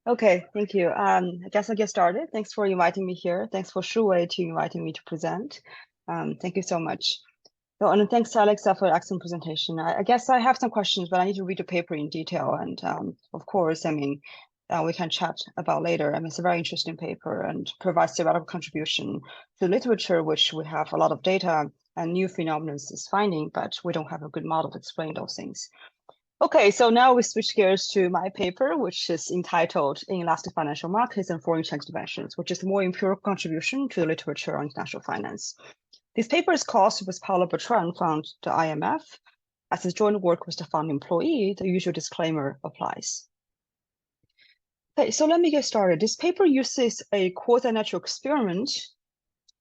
Okay, thank you. I guess I'll get started. Thanks for inviting me here. Thanks for Shuwei to inviting me to present. Thank you so much. So, and thanks, Alexa, for the excellent presentation. I guess I have some questions, but I need to read the paper in detail. And of course, we can chat about later. It's a very interesting paper and provides theoretical contribution to literature, which we have a lot of data and new phenomena is finding, but we don't have a good model to explain those things. Okay, so now we switch gears to my paper, which is entitled Inelastic Financial Markets and Foreign Exchange Interventions, which is more empirical contribution to the literature on international finance. This paper is co-authored with Paolo Bertrand from the IMF. As a joint work with the fund employee, the usual disclaimer applies. Okay, so let me get started. This paper uses a quasi-natural experiment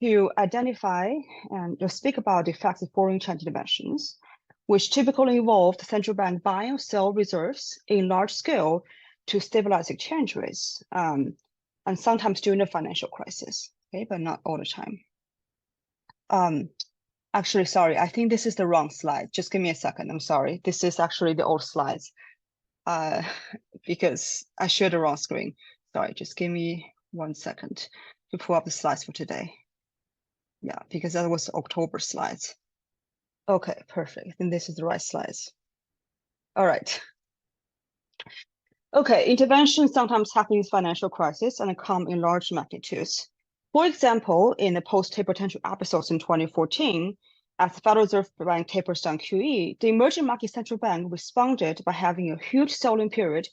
to identify and to speak about the effects of foreign exchange interventions, which typically involve the central bank buying or sell reserves in large scale to stabilize exchange rates, and sometimes during the financial crisis, okay, but not all the time. Actually, sorry, I think this is the wrong slide. Just give me a second. I'm sorry. This is actually the old slides because I shared the wrong screen. Sorry, just give me 1 second to pull up the slides for today. Yeah, because that was October slides. Okay, perfect. I think this is the right slides. All right. Okay, interventions sometimes happen in financial crisis and come in large magnitudes. For example, in the post-taper-tantrum episodes in 2014, as the Federal Reserve Bank tapers down QE, the emerging market central bank responded by having a huge selling period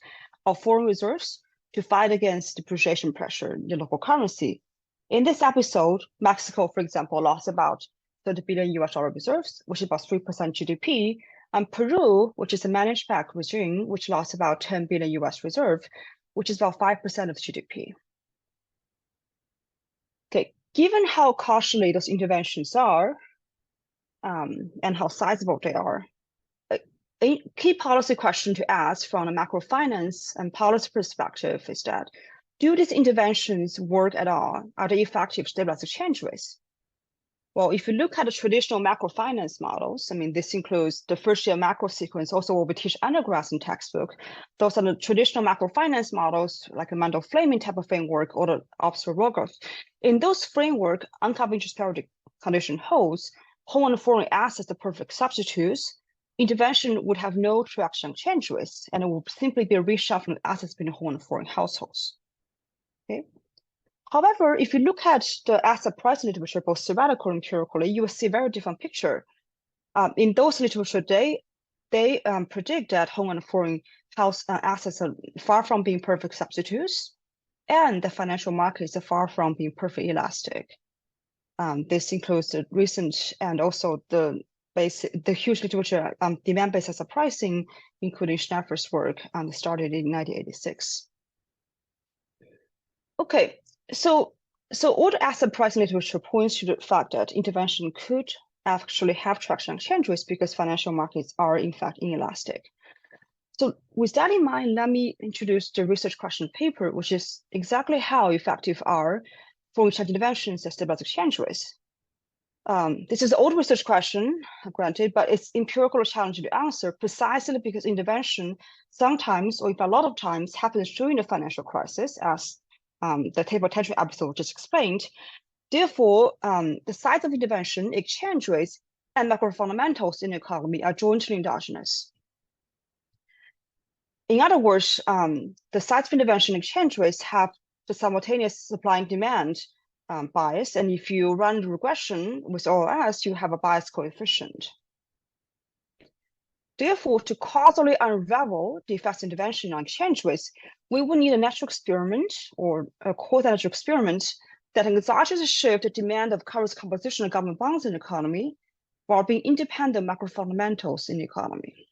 of foreign reserves to fight against depreciation pressure in the local currency. In this episode, Mexico, for example, lost about 30 billion US dollar reserves, which is about 3% GDP, and Peru, which is a managed back regime, which lost about 10 billion US reserve, which is about 5% of GDP. Okay, given how costly those interventions are, and how sizable they are, a key policy question to ask from a macro finance and policy perspective is that, do these interventions work at all? Are they effective to stabilize exchange rates? Well, if you look at the traditional macro finance models, this includes the first year macro sequence, also what we teach undergrads in textbook. Those are the traditional macro finance models, like a Mendel-Fleming type of framework or the Oxford-Rogoff. In those framework, uncovered interest parity condition holds, home and foreign assets are perfect substitutes. Intervention would have no traction exchange rates, and it will simply be a reshuffling of assets between home and foreign households. Okay. However, if you look at the asset price literature, both theoretical and empirically, you will see a very different picture. In those literature, they predict that home and foreign house assets are far from being perfect substitutes, and the financial markets are far from being perfectly elastic. This includes the recent and also the huge literature demand-based asset pricing, including Schneider's work, started in 1986. Okay. So all the asset pricing literature points to the fact that intervention could actually have traction exchange rates because financial markets are in fact inelastic. So with that in mind, let me introduce the research question paper, which is exactly how effective are foreign exchange interventions that stabilize exchange rates. This is an old research question, granted, but it's empirically challenging to answer precisely because intervention sometimes, or if a lot of times, happens during the financial crisis, as the taper-tantrum episode just explained. Therefore, the size of intervention, exchange rates, and macro fundamentals in the economy are jointly endogenous. In other words, the size of intervention exchange rates have the simultaneous supply and demand bias, and if you run the regression with OLS, you have a bias coefficient. Therefore, to causally unravel the effects of intervention on exchange rates, we will need a natural experiment or a quasi-natural experiment that exogenously shift the demand of currency composition of government bonds in the economy while being independent macro fundamentals in the economy.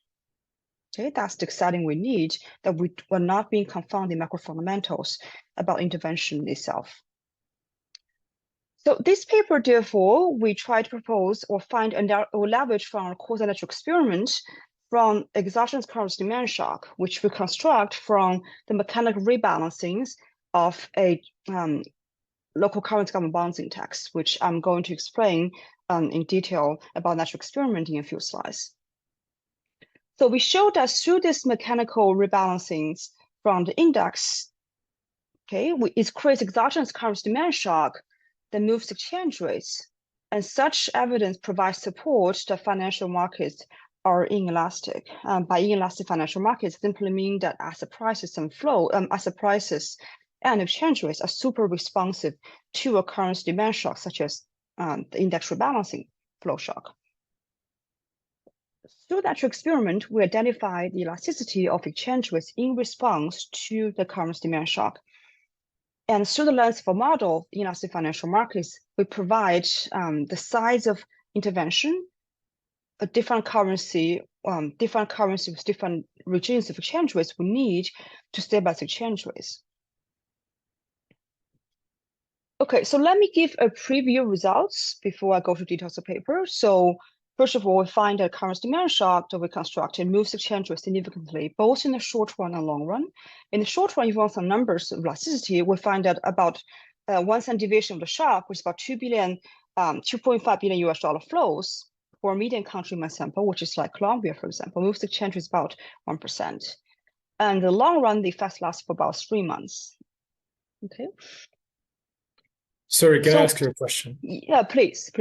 Okay, that's the setting we need, that we will not be confounding macro fundamentals about intervention itself. So this paper, therefore, we try to propose or find or leverage from a quasi-natural experiment from exogenous currency demand shock, which we construct from the mechanical rebalancings of a local currency government bonds index, which I'm going to explain in detail about natural experiment in a few slides. So we showed that through this mechanical rebalancings from the index, Okay, it creates exogenous currency demand shock that moves exchange rates. And such evidence provides support that financial markets are inelastic. By inelastic financial markets simply mean that asset prices and exchange rates are super responsive to a currency demand shock, such as the index rebalancing flow shock. Through that experiment, we identified the elasticity of exchange rates in response to the currency demand shock. And through the lens of a model of inelastic financial markets, we provide the size of intervention, a different currency with different regimes of exchange rates we need to stabilize exchange rates. Okay, so let me give a preview results before I go to details of paper. So first of all, we find that currency demand shock that we constructed moves exchange rate significantly, both in the short run and long run. In the short run, if you want some numbers of elasticity, we find that about 1 cent deviation of the shock, which is about 2.5 billion US dollar flows for a median country in my sample, which is like Colombia, for example, moves exchange rate about 1%. And the long run, the effects last for about 3 months. Okay. Sorry, can I ask you a question? Yeah, please.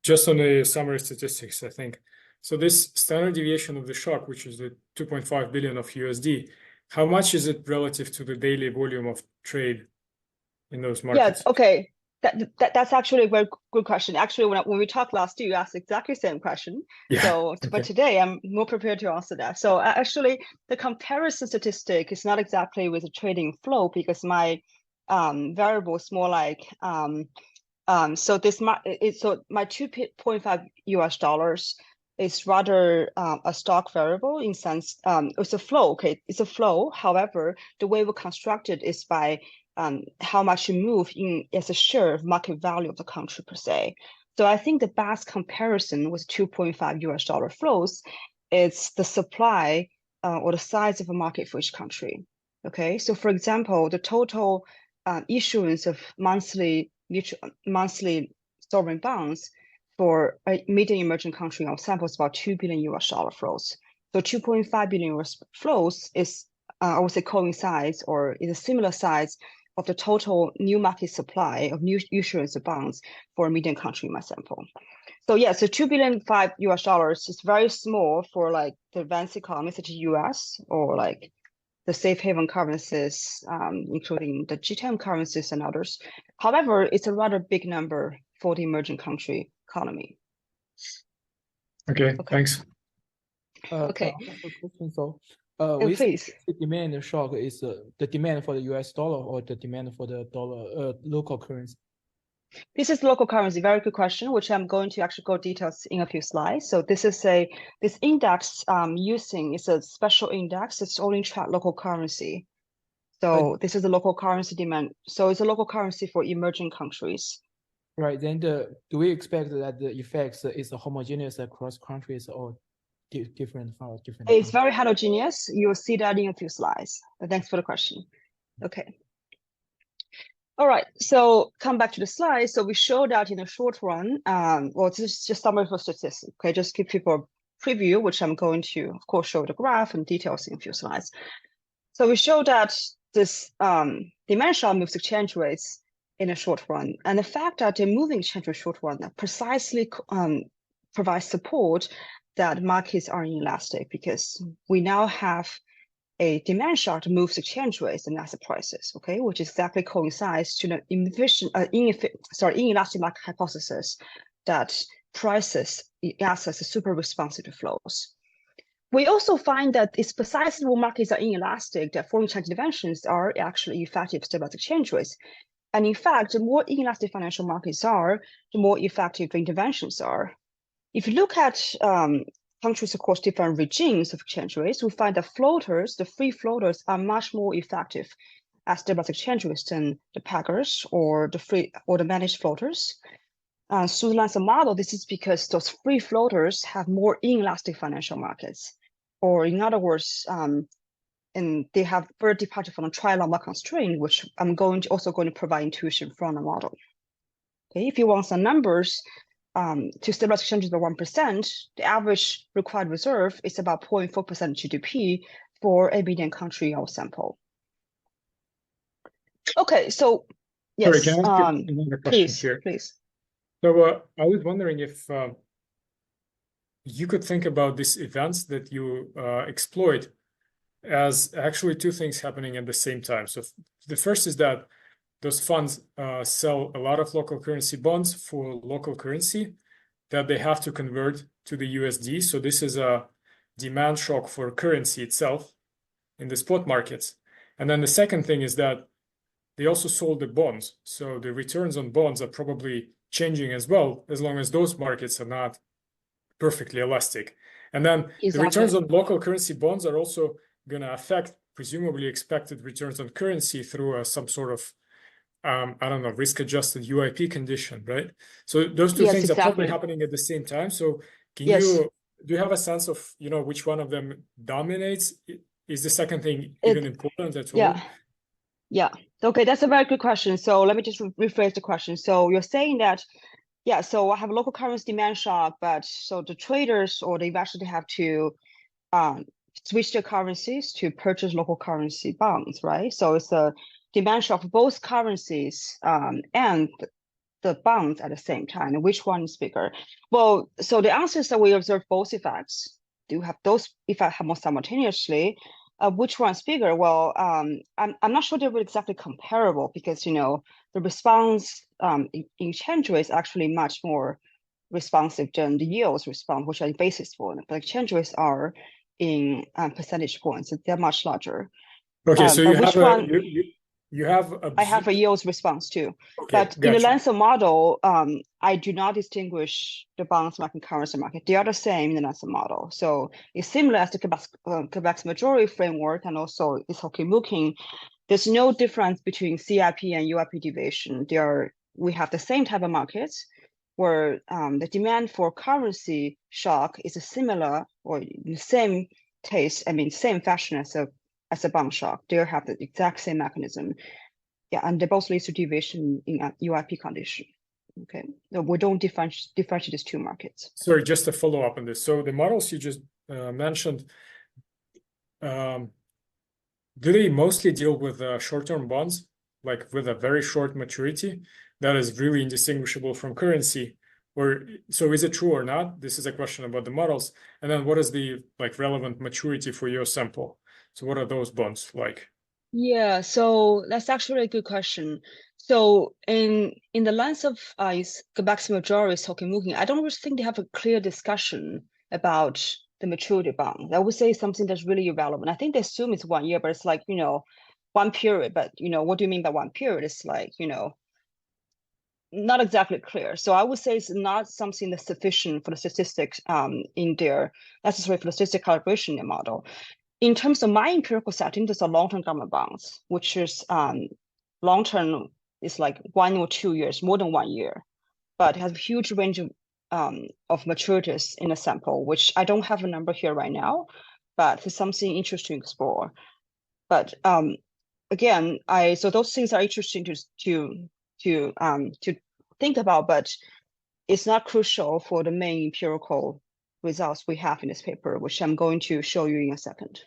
Just on the summary statistics, I think. So this standard deviation of the shock, which is the 2.5 billion of USD, how much is it relative to the daily volume of trade in those markets? Yeah, okay. That's actually a very good question. Actually, when we talked last year, you asked exactly the same question. Yeah, so, okay. But today I'm more prepared to answer that. So actually, the comparison statistic is not exactly with the trading flow because my variable is more like so my 2.5 US dollars is rather a stock variable in sense it's a flow. Okay, it's a flow. However, the way we construct it is by how much you move in as a share of market value of the country per se. So I think the best comparison with 2.5 US dollar flows is the supply or the size of a market for each country. Okay, so for example, the total issuance of monthly sovereign bonds for a median emerging country in our sample is about 2 billion US dollar flows. So 2.5 billion US flows is, I would say, coincides or is a similar size of the total new market supply of new issuance of bonds for a median country in my sample. So yeah, so 2.5 billion US dollars is very small for like the advanced economies such as US or like the safe haven currencies, including the G10 currencies and others. However, it's a rather big number for the emerging country economy. Okay. Thanks. Okay. Question, so, please. The demand shock is the demand for the US dollar or the demand for the dollar local currency? This is local currency. Very good question, which I'm going to actually go details in a few slides. So this index using is a special index. It's only track local currency. So this is a local currency demand. So it's a local currency for emerging countries. Right. Then do we expect that the effects is homogeneous across countries or different? It's very heterogeneous. You'll see that in a few slides. But thanks for the question. Okay. All right, so come back to the slide. So we show that in the short run, well, this is just summary for statistics. Okay, just give people a preview, which I'm going to, of course, show the graph and details in a few slides. So we show that this demand shock moves exchange rates in the short run, and the fact that they're moving exchange rate short run precisely provides support that markets are inelastic because we now have a demand shock that moves exchange rates and asset prices, okay, which exactly coincides to the inelastic market hypothesis that assets are super responsive to flows. We also find that it's precisely when markets are inelastic that foreign exchange interventions are actually effective to stabilize exchange rates. And in fact, the more inelastic financial markets are, the more effective the interventions are. If you look at countries across different regimes of exchange rates, we find that the free floaters are much more effective as stabilized exchange rates than the peggers or the managed floaters. Through the lens of model, this is because those free floaters have more inelastic financial markets, or in other words, and they have very departure from the tri-lambda constraint, which I'm also going to provide intuition from the model. Okay, if you want some numbers, to stabilize exchanges by 1%, the average required reserve is about 0.4% GDP for a median country in our sample. Okay, so Sorry, yes, can I ask you another question here? please. So I was wondering if you could think about these events that you exploit as actually two things happening at the same time. So the first is that those funds sell a lot of local currency bonds for local currency that they have to convert to the USD. So this is a demand shock for currency itself in the spot markets. And then the second thing is that they also sold the bonds. So the returns on bonds are probably changing as well, as long as those markets are not perfectly elastic. And then the returns on local currency bonds are also going to affect presumably expected returns on currency through some sort of I don't know, risk-adjusted UIP condition, right? So those two things are probably happening at the same time. So do you have a sense of, which one of them dominates? Is the second thing even important at all? Yeah. Okay, that's a very good question. So let me just rephrase the question. So you're saying that, so I have local currency demand shock, but so the traders or the investors, they have to switch their currencies to purchase local currency bonds, right? So it's a demand shock for both currencies and the bonds at the same time. And which one is bigger? Well, so the answer is that we observe both effects. Do you have those effects more simultaneously? Which one's bigger? Well, I'm not sure they're exactly comparable because the response in exchange rate is actually much more responsive than the yields response, which are basis points. But exchange rates are in percentage points, so they're much larger. Okay, so you have I have a yields response too. Okay, but in the Lancer model, I do not distinguish the bonds market and currency market. They are the same in the Lancer model. So it's similar as the Quebec's majority framework and also this Hoki-Mooking. There's no difference between CIP and UIP deviation. We have the same type of markets where the demand for currency shock is similar or in the same case, same fashion as a bond shock. They have the exact same mechanism. Yeah, and they both lead to deviation in a UIP condition. Okay, so we don't differentiate these two markets. Sorry, just to follow up on this. So the models you just mentioned, do they mostly deal with short-term bonds, like with a very short maturity that is really indistinguishable from currency? So is it true or not? This is a question about the models. And then what is the relevant maturity for your sample? So what are those bonds like? Yeah, so that's actually a good question. So in the lens of Quebec's majority Hoki-Mooking, I don't really think they have a clear discussion about the maturity bond. I would say something that's really irrelevant. I think they assume it's 1 year, but it's like, one period. But what do you mean by one period? It's like, not exactly clear. So I would say it's not something that's sufficient for the statistics necessary for the statistical calibration in the model. In terms of my empirical setting, there's a long-term government bonds, which is long-term is like 1 or 2 years, more than 1 year, but it has a huge range of maturities in a sample, which I don't have a number here right now, but it's something interesting to explore. But again, so those things are interesting to think about, but it's not crucial for the main empirical results we have in this paper, which I'm going to show you in a second.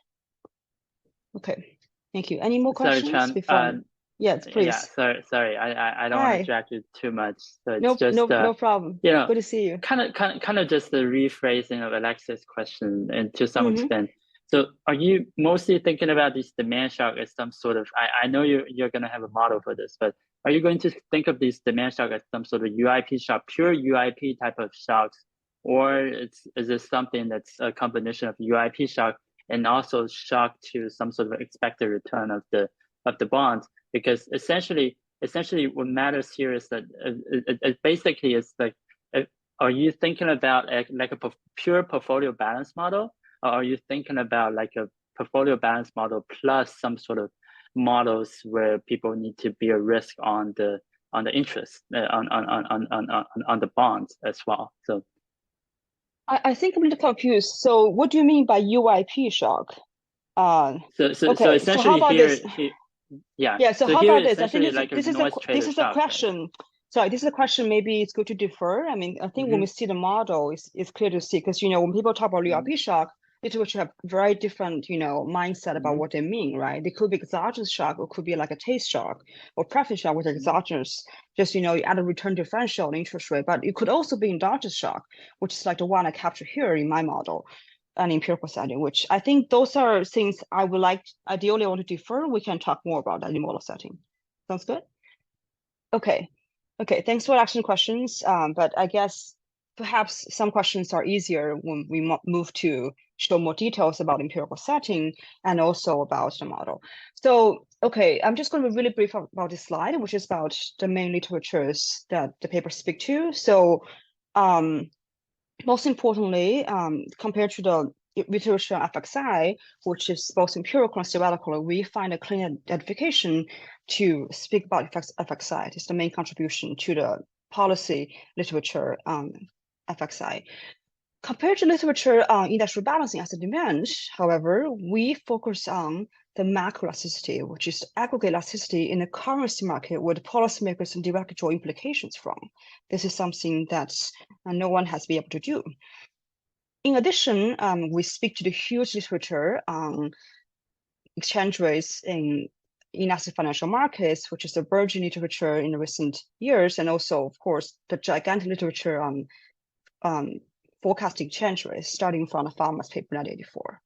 Okay, thank you. Any more questions? Sorry, Chang, before? Yes, please. Yeah, sorry. I don't want to drag you too much. So it's no problem. Good to see you. Kind of just the rephrasing of Alexis' question, and to some extent. So are you mostly thinking about this demand shock as some sort of? I know you're going to have a model for this, but are you going to think of this demand shock as some sort of UIP shock, pure UIP type of shocks, or is it something that's a combination of UIP shock and also shock to some sort of expected return of the bonds? Because essentially what matters here is that it basically is like, are you thinking about like a pure portfolio balance model, or are you thinking about like a portfolio balance model plus some sort of models where people need to bear risk on the interest on the bonds as well? So I think I'm a little confused. So what do you mean by UIP shock? So essentially so how about here, this? Yeah. So how about this? I think this is a question. Right? Sorry, this is a question. Maybe it's good to defer. I think when we see the model, it's clear to see, because when people talk about UIP shock, literature have very different, mindset about Mhm. what they mean, right? They could be exogenous shock, or could be like a taste shock, or preference shock, which is exogenous. Just, you add a return differential on interest rate, but it could also be endogenous shock, which is like the one I capture here in my model, an empirical setting, which I think those are things I would ideally want to defer. We can talk more about that in model setting. Sounds good? Okay. Thanks for asking questions. But I guess perhaps some questions are easier when we move to show more details about empirical setting and also about the model. So, okay, I'm just going to be really brief about this slide, which is about the main literatures that the papers speak to. So, most importantly, compared to the literature on FXI, which is both empirical and theoretical, we find a clean identification to speak about FXI. It's the main contribution to the policy literature on FXI. Compared to literature on index rebalancing as a demand, however, we focus on the macro elasticity, which is aggregate elasticity in the currency market where the policymakers can directly draw implications from. This is something that no one has been able to do. In addition, we speak to the huge literature on exchange rates in asset financial markets, which is the burgeoning literature in the recent years, and also, of course, the gigantic literature on forecasting exchange rates, starting from the Farmer's paper 1984.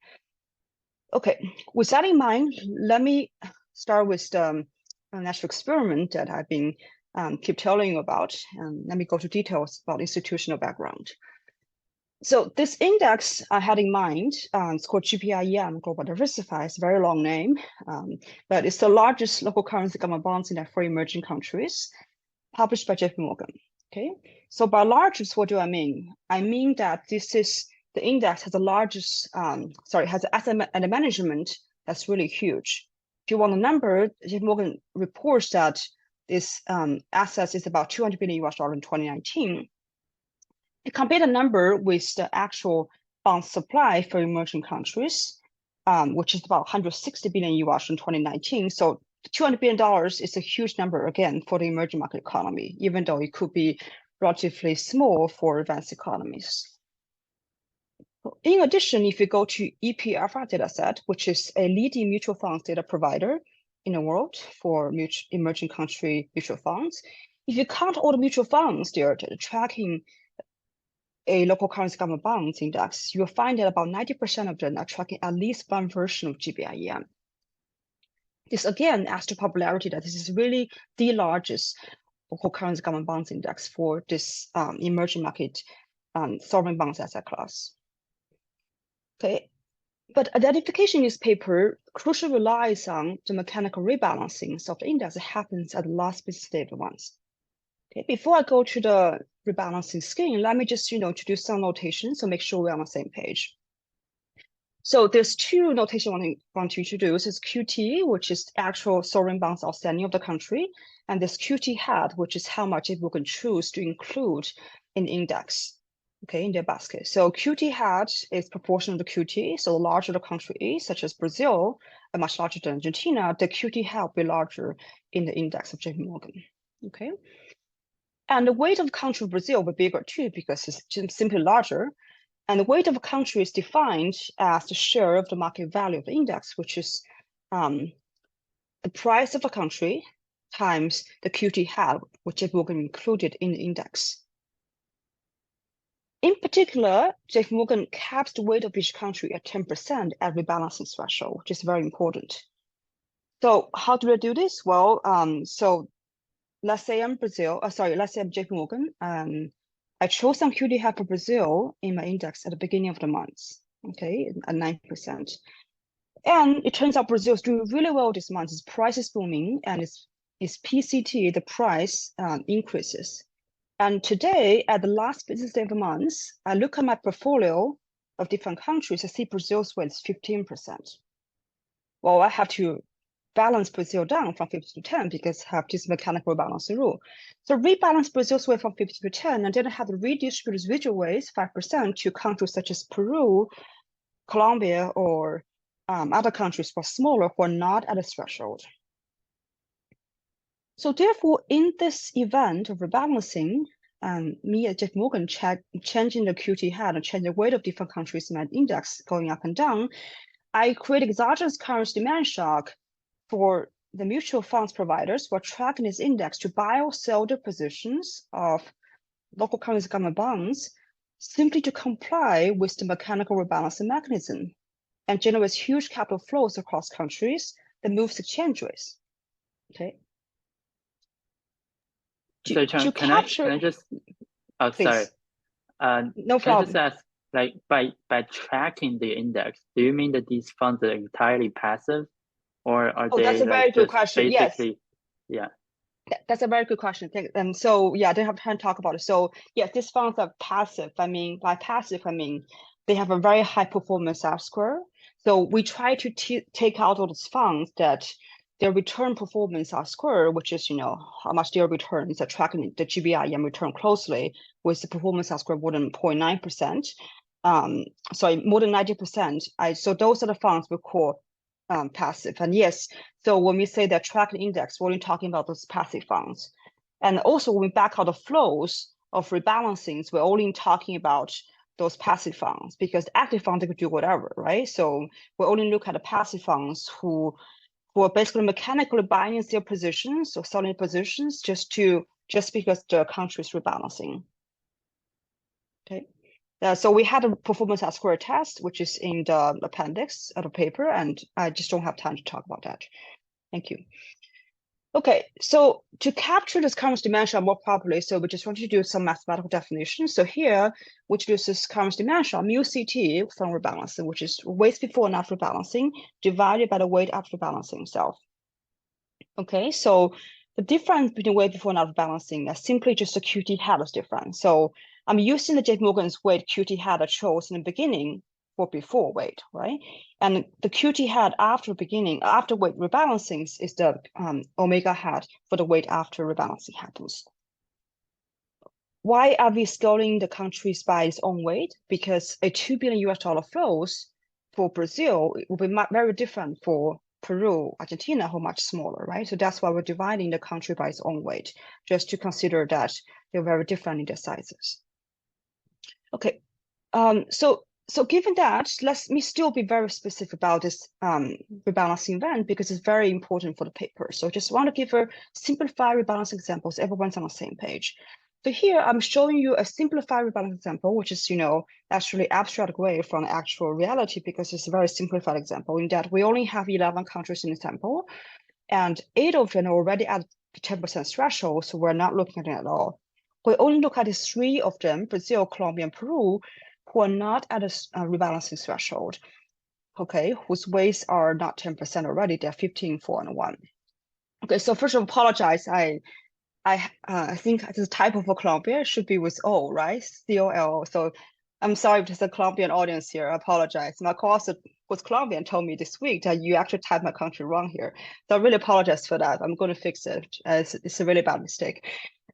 Okay, with that in mind, let me start with the natural experiment that I've been keep telling you about, and let me go to details about institutional background. So this index I had in mind, it's called GPIEM, Global Diversified. It's a very long name, but it's the largest local currency government bonds index for emerging countries, published by JP Morgan. Okay, so by largest, what do I mean? I mean that this is the index has the largest, has an asset under management that's really huge. If you want a number, JP Morgan reports that this assets is about $200 billion in 2019. You compare the number with the actual bond supply for emerging countries, which is about $160 billion in 2019. So $200 billion is a huge number, again, for the emerging market economy, even though it could be relatively small for advanced economies. In addition, if you go to EPFR dataset, which is a leading mutual funds data provider in the world for emerging country mutual funds, if you count all the mutual funds there tracking a local currency government bonds index, you'll find that about 90% of them are tracking at least one version of GPIEM. This again adds to popularity that this is really the largest local currency government bonds index for this emerging market sovereign bonds asset class. Okay, but identification in this paper crucially relies on the mechanical rebalancing of the index that happens at the last business day of the month. Okay, before I go to the rebalancing scheme, let me just introduce some notation so make sure we're on the same page. So there's two notation I want to introduce. Is QT, which is actual sovereign bonds outstanding of the country, and this QT hat, which is how much people can choose to include in the index, okay, in their basket. So QT hat is proportional to QT. So the larger the country is, such as Brazil, much larger than Argentina, the QT hat will be larger in the index of JP Morgan. Okay. And the weight of the country of Brazil will be bigger too, because it's simply larger. And the weight of a country is defined as the share of the market value of the index, which is the price of a country times the QT hat, which JP Morgan included in the index. In particular, JP Morgan caps the weight of each country at 10% at rebalancing threshold, which is very important. So how do I do this? Well, so let's say I'm let's say I'm JP Morgan. I chose some QT hat for Brazil in my index at the beginning of the month, okay, at 9%. And it turns out Brazil is doing really well this month. Its price is booming, and its PCT, the price increases. And today, at the last business day of the month, I look at my portfolio of different countries. I see Brazil's weight is 15%. Well, I have to balance Brazil down from 50 to 10 because I have this mechanical rebalancing rule. So rebalance Brazil's weight from 50 to 10, and then I have to redistribute residual weights 5% to countries such as Peru, Colombia, or other countries who are smaller who are not at a threshold. So therefore, in this event of rebalancing, me and Jeff Morgan changing the QT hat and changing the weight of different countries in my index going up and down, I create exogenous currency demand shock for the mutual funds providers who are tracking this index to buy or sell the positions of local currency government bonds simply to comply with the mechanical rebalancing mechanism and generates huge capital flows across countries that moves exchange rates. Okay. So Chang, can I just, oh, please. sorry. No problem. Can I just ask, like, by tracking the index, do you mean that these funds are entirely passive, or are they that's a very good just question. basically, yes. Yeah. That's a very good question. So yeah, I didn't have time to talk about it. So yeah, these funds are passive. I mean, by passive, I mean they have a very high performance R-square. So we try to take out all those funds that their return performance R-square, which is, how much their returns are tracking the GBIM return closely with the performance R-square more than 0.9%. Sorry, more than 90%. So those are the funds we call passive. And yes, so when we say that tracking index, we're only talking about those passive funds. And also when we back out the flows of rebalancings, we're only talking about those passive funds, because the active funds, they could do whatever, right? So we only look at the passive funds who are basically mechanically buying their positions or selling positions just because the country is rebalancing. Okay. So we had a performance R-square test, which is in the appendix of the paper, and I just don't have time to talk about that. Thank you. Okay, so to capture this currency demand shock more properly, so we just want to do some mathematical definitions. So here, we introduce this currency demand shock, mu CT from rebalancing, which is weight before and after rebalancing, divided by the weight after rebalancing itself. Okay, so the difference between weight before and after rebalancing is simply just the QT hat is different. So I'm using the JP Morgan's weight QT hat I chose in the beginning for before weight, right? And the QT hat after weight rebalancing is the omega hat for the weight after rebalancing happens. Why are we scaling the countries by its own weight? Because a $2 billion flows for Brazil will be very different for Peru, Argentina, who are much smaller, right? So that's why we're dividing the country by its own weight, just to consider that they're very different in their sizes. Okay, so given that, let me still be very specific about this rebalancing event, because it's very important for the paper. So just want to give a simplified rebalancing example so everyone's on the same page. So here I'm showing you a simplified rebalancing example, which is, actually abstract away from actual reality, because it's a very simplified example in that we only have 11 countries in the sample, and 8 of them are already at the 10% threshold, so we're not looking at it at all. We only look at the 3 of them, Brazil, Colombia, and Peru, who are not at a rebalancing threshold, okay, whose weights are not 10% already, they're 15, 4, and 1. Okay, so first of all, apologize. I think this type of Colombia should be with O, right? COL. So I'm sorry if there's a Colombian audience here. I apologize. My co-author was Colombian told me this week that you actually typed my country wrong here. So I really apologize for that. I'm going to fix it. It's a really bad mistake.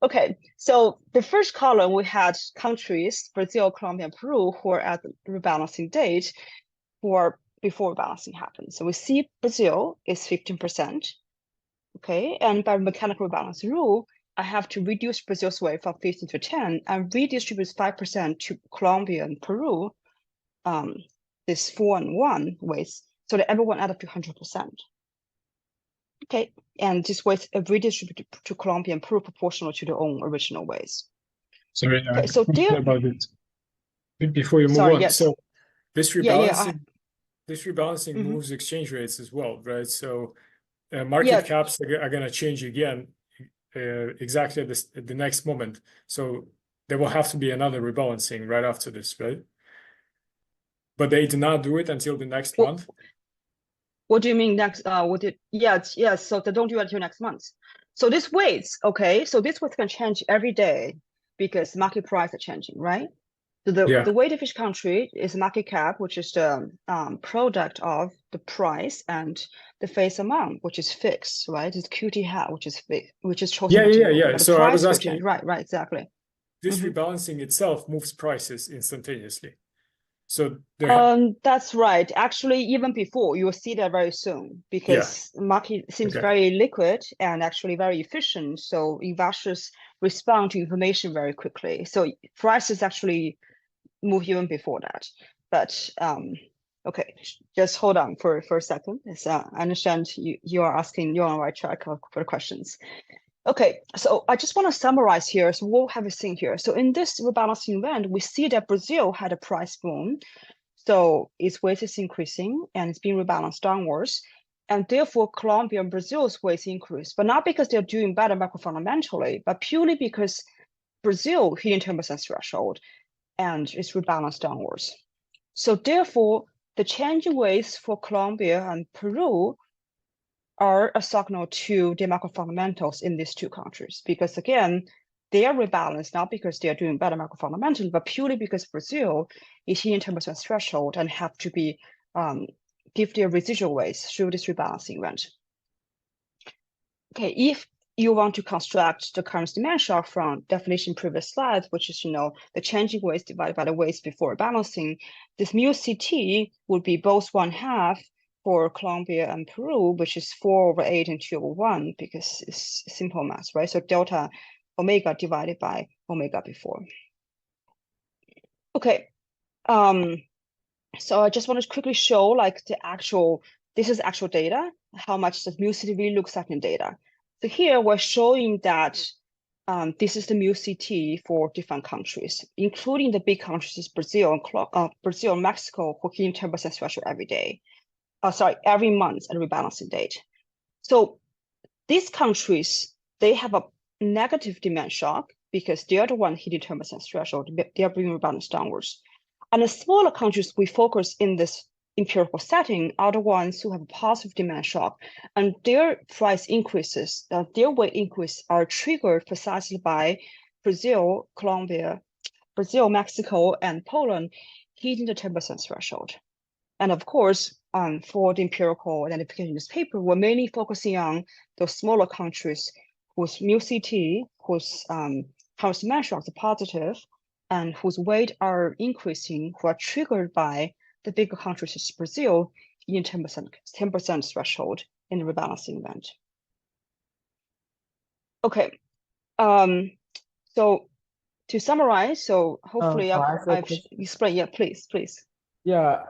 Okay, so the first column, we had countries, Brazil, Colombia, and Peru, who are at the rebalancing date, who are before rebalancing happens. So we see Brazil is 15%, okay? And by mechanical rebalancing rule, I have to reduce Brazil's weight from 15 to 10 and redistribute 5% to Colombia and Peru, this 4 and 1 weights, so that everyone add up to 100%. Okay, and this weight redistributed to Colombia and Peru proportional to their own original weights. Sorry, okay, so there about it. Before you move on, yes. so this rebalancing, mm-hmm. moves exchange rates as well, right? So market caps are going to change again exactly at the next moment. So there will have to be another rebalancing right after this, right? But they do not do it until the next month. What do you mean next? Yes. So they don't do it until next month. So this weights, okay. So this weight can change every day because market price are changing, right? So the weight of each country is market cap, which is the product of the price and the face amount, which is fixed, right? It's QT hat, which is fixed, which is chosen. Yeah. So I was asking, right, exactly. This rebalancing itself moves prices instantaneously. So that's right. Actually, even before, you will see that very soon, because market seems very liquid and actually very efficient. So investors respond to information very quickly. So prices actually move even before that. But okay, just hold on for a second. I understand you are asking, you're on the right track for the questions. Okay, so I just want to summarize here. So what have we seen here? So in this rebalancing event, we see that Brazil had a price boom. So its weight is increasing and it's being rebalanced downwards. And therefore, Colombia and Brazil's weights increase, but not because they're doing better macrofundamentally, but purely because Brazil hitting 10% threshold and it's rebalanced downwards. So therefore, the changing weights for Colombia and Peru are a signal to the macro fundamentals in these two countries, because again, they are rebalanced not because they are doing better macro fundamentally, but purely because Brazil is hitting 10% threshold and have to be give their residual weights through this rebalancing event. Okay, if you want to construct the currency demand shock from definition previous slides, which is the changing weights divided by the weights before balancing, this mu CT would be both 1/2 for Colombia and Peru, which is 4/8 and 2/1 because it's simple math, right? So delta omega divided by omega before. Okay, so I just want to quickly show like this is actual data, how much the mu CT really looks like in data. So here we're showing that this is the mu CT for different countries, including the big countries, Brazil and Mexico, who hitting 10% threshold every day. Every month at rebalancing date. So these countries, they have a negative demand shock because they are the one hitting 10% threshold. They are being rebalanced downwards. And the smaller countries we focus in this empirical setting are the ones who have a positive demand shock, and their price increases, their weight increase are triggered precisely by Brazil, Mexico, and Poland hitting the 10% threshold. And of course, for the empirical identification in this paper, we're mainly focusing on those smaller countries whose mu CT, whose currency demand shocks are positive, and whose weight are increasing, who are triggered by the bigger countries such as Brazil in 10% threshold in the rebalancing event. Okay, so to summarize, so hopefully I've explained. Yeah, please. Yeah,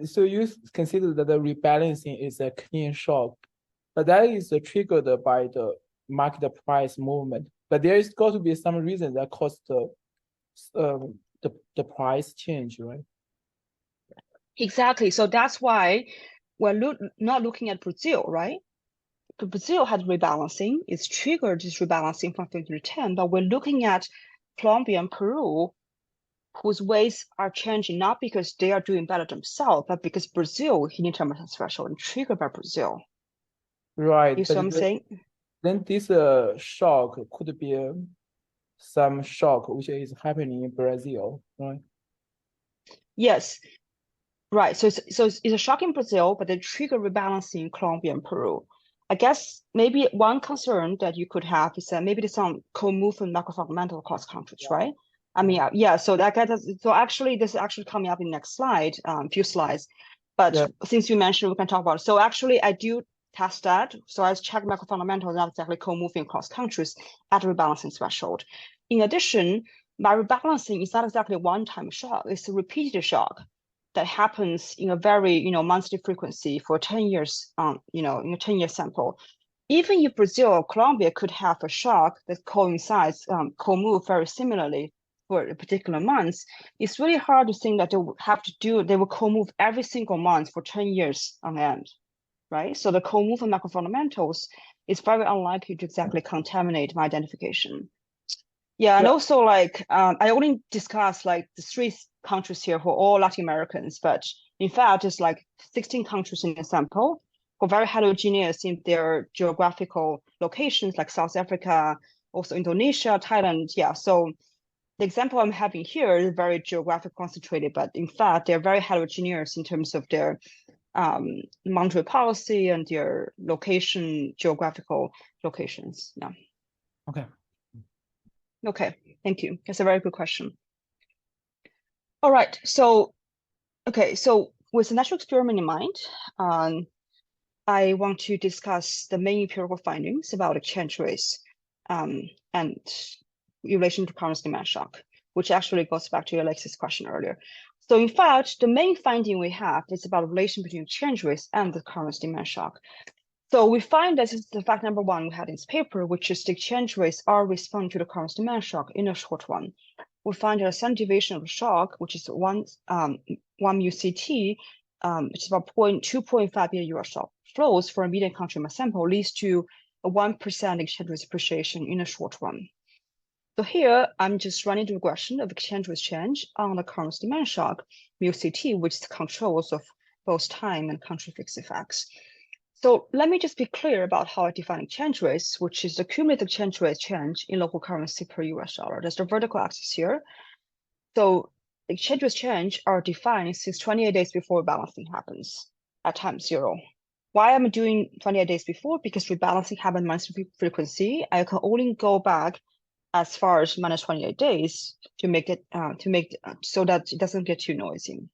so you consider that the rebalancing is a clean shock, but that is triggered by the market price movement. But there is got to be some reason that caused the price change, right? Exactly. So that's why we're not looking at Brazil, right? Because Brazil had rebalancing. It's triggered this rebalancing from 15 to 10, but we're looking at Colombia and Peru, whose weights are changing not because they are doing better themselves, but because Brazil hitting 10% threshold and triggered by Brazil. Right. You see what I'm saying? Then this shock could be some shock which is happening in Brazil, right? Yes. Right. So it's a shock in Brazil, but they trigger rebalancing in Colombia and Peru. I guess maybe one concern that you could have is that maybe there's some co-movement macro fundamental across countries, right? I mean, yeah. So actually, this is actually coming up in the next slide, few slides. But since you mentioned, we can talk about it. So actually, I do test that. So I check macro fundamentals, not exactly co-moving across countries at the rebalancing threshold. In addition, my rebalancing is not exactly a one-time shock; it's a repeated shock that happens in a very monthly frequency for 10 years, in a 10-year sample. Even if Brazil or Colombia could have a shock that coincides, co-move very similarly for a particular month, it's really hard to think that they will co-move every single month for 10 years on end, right? So the co-movement macro fundamentals is very unlikely to exactly contaminate my identification. Yeah, and also like I only discussed like the 3 countries here who are all Latin Americans, but in fact, it's like 16 countries in the sample who are very heterogeneous in their geographical locations, like South Africa, also Indonesia, Thailand. Yeah, so the example I'm having here is very geographic concentrated, but in fact, they're very heterogeneous in terms of their monetary policy and their geographical locations. Yeah. Okay, thank you. That's a very good question. All right, so with the natural experiment in mind, I want to discuss the main empirical findings about exchange rates and relation to currency demand shock, which actually goes back to Alexis' question earlier. So in fact, the main finding we have is about the relation between exchange rates and the currency demand shock. So we find that this is the fact number one we had in this paper, which is the exchange rates are responding to the currency demand shock in a short run. We find that a standard deviation of the shock, which is one UCT, which is about 2.5 billion US dollar flows for a median country sample, leads to a 1% exchange rate appreciation in a short run. So here, I'm just running the regression of exchange rate change on the currency demand shock, UCT, which controls of both time and country fixed effects. So let me just be clear about how I define exchange rates, which is the cumulative exchange rate change in local currency per US dollar. That's the vertical axis here. So exchange rate change are defined since 28 days before rebalancing happens at time zero. Why am I doing 28 days before? Because rebalancing happens monthly frequency. I can only go back as far as minus 28 days to make it so that it doesn't get too noisy.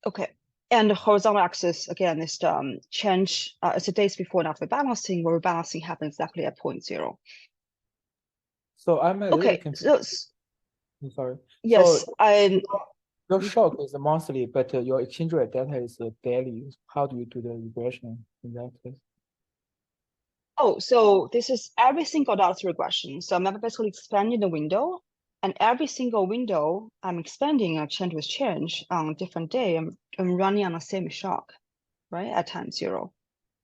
Okay, and the horizontal axis again is the change. It's the days before and after rebalancing, where rebalancing happens exactly at 0.0. So I'm a little confused. I'm sorry. Yes, so your shock is monthly, but your exchange rate data is daily. How do you do the regression in that case? Oh, so this is every single data regression. So I'm basically expanding the window, and every single window I'm expanding a change with change on a different day. I'm running on the same shock, right, at time zero.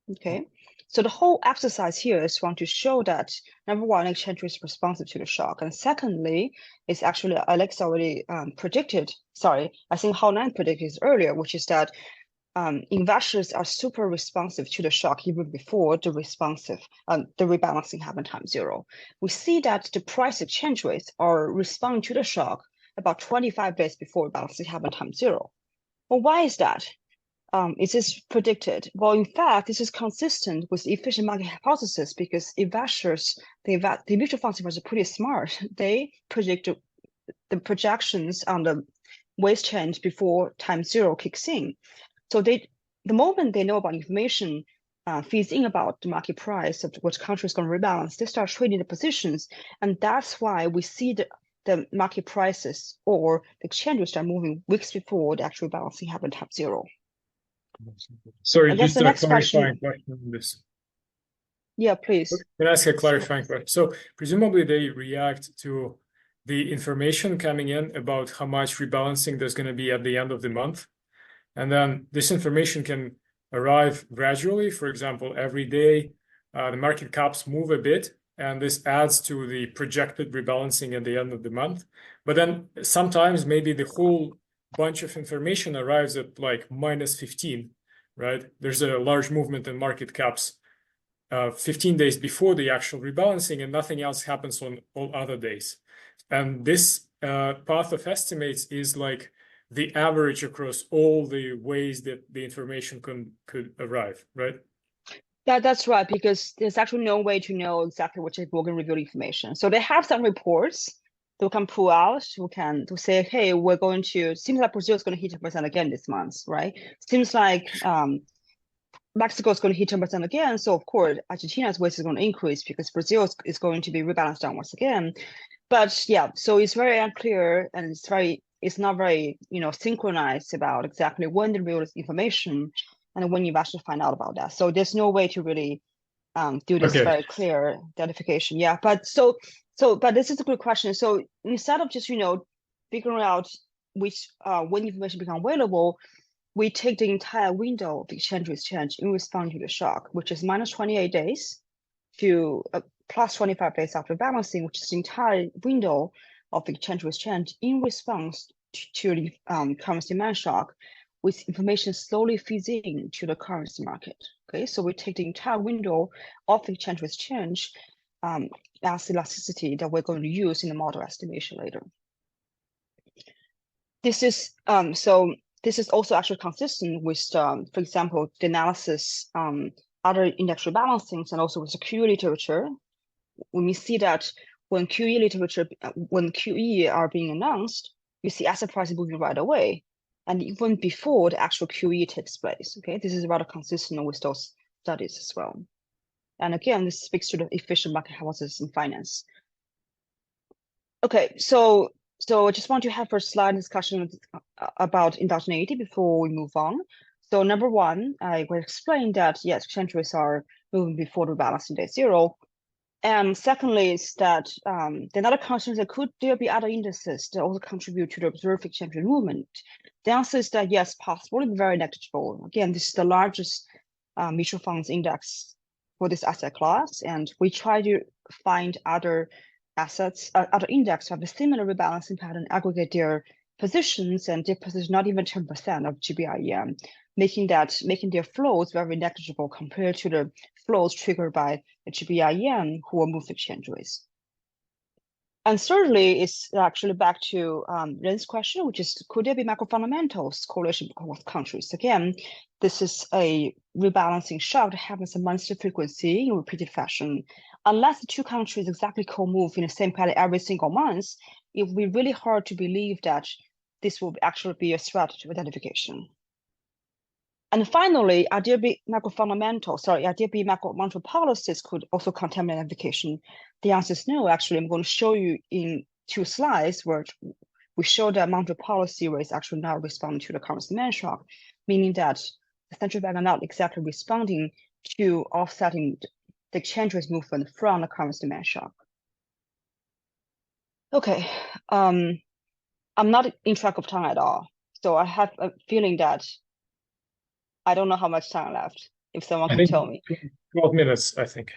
Okay, so the whole exercise here is want to show that number one, exchange rate is responsive to the shock, and secondly, it's actually Alex already predicted. Sorry, I think Hao Nan predicted earlier, which is that investors are super responsive to the shock even before the rebalancing happened time zero. We see that the price exchange rates are responding to the shock about 25 days before rebalancing happened time zero. Well, why is that? Is this predicted? Well, in fact, this is consistent with the efficient market hypothesis because investors, the mutual funds investors are pretty smart. They predict the projections on the waste change before time zero kicks in. So the moment they know about information feeds in about the market price of which country is going to rebalance, they start trading the positions. And that's why we see the market prices or the exchanges start moving weeks before the actual rebalancing happened time zero. Sorry, just a clarifying question on this. Yeah, please. Can I ask a clarifying question? So presumably they react to the information coming in about how much rebalancing there's going to be at the end of the month. And then this information can arrive gradually. For example, every day, the market caps move a bit, and this adds to the projected rebalancing at the end of the month. But then sometimes maybe the whole bunch of information arrives at like minus 15, right? There's a large movement in market caps 15 days before the actual rebalancing, and nothing else happens on all other days. And this path of estimates is like the average across all the ways that the information could arrive, right? That's right, because there's actually no way to know exactly which we're going to reveal information. So they have some reports that we can pull out, to say, hey, we're going to, seems like Brazil is going to hit 10% again this month, right? Seems like Mexico is going to hit 10% again. So of course, Argentina's waste is going to increase because Brazil is going to be rebalanced downwards again. But yeah, so it's very unclear and it's not very, synchronized about exactly when the real information and when you actually find out about that. So there's no way to really do this very clear identification. Yeah, but this is a good question. So instead of just, figuring out which when information becomes available, we take the entire window of the exchange rate change in response to the shock, which is minus 28 days to plus 25 days after balancing, which is the entire window of the exchange rate change in response to the currency demand shock, with information slowly feeds in to the currency market. Okay, so we take the entire window of the exchange rate change as elasticity that we're going to use in the model estimation later. This is this is also actually consistent with, for example, the analysis other index rebalancings and also with the QE literature. When we see that when QE are being announced, you see asset prices moving right away, and even before the actual QE takes place. Okay, this is rather consistent with those studies as well. And again, this speaks to the efficient market hypothesis in finance. Okay, so I just want to have a slide discussion about endogeneity before we move on. So number one, I will explain that yes, exchange rates are moving before the rebalancing day zero. And secondly, is that the another concern is that could there be other indices that also contribute to the observed exchange rate movement? The answer is that yes, possibly very negligible. Again, this is the largest mutual funds index for this asset class, and we try to find other assets, other index have a similar rebalancing pattern, aggregate their positions, and their position not even 10% of GBIEM, making their flows very negligible compared to the flows triggered by the GBIEM who will move exchange rates. And thirdly, it's actually back to Ren's question, which is, could there be macro fundamentals correlation with countries? Again, this is a rebalancing shock that happens in monthly frequency in repeated fashion. Unless the two countries exactly co-move in the same pattern every single month, it will be really hard to believe that this will actually be a threat to identification. And finally, are there be macro monetary policies could also contaminate identification? The answer is no. Actually, I'm going to show you in 2 slides where we show that monetary policy rates actually not responding to the currency demand shock, meaning that the central bank are not exactly responding to offsetting the exchange rate movement from the currency demand shock. Okay, I'm not in track of time at all, so I have a feeling that I don't know how much time left. If someone can tell me. 12 minutes, I think.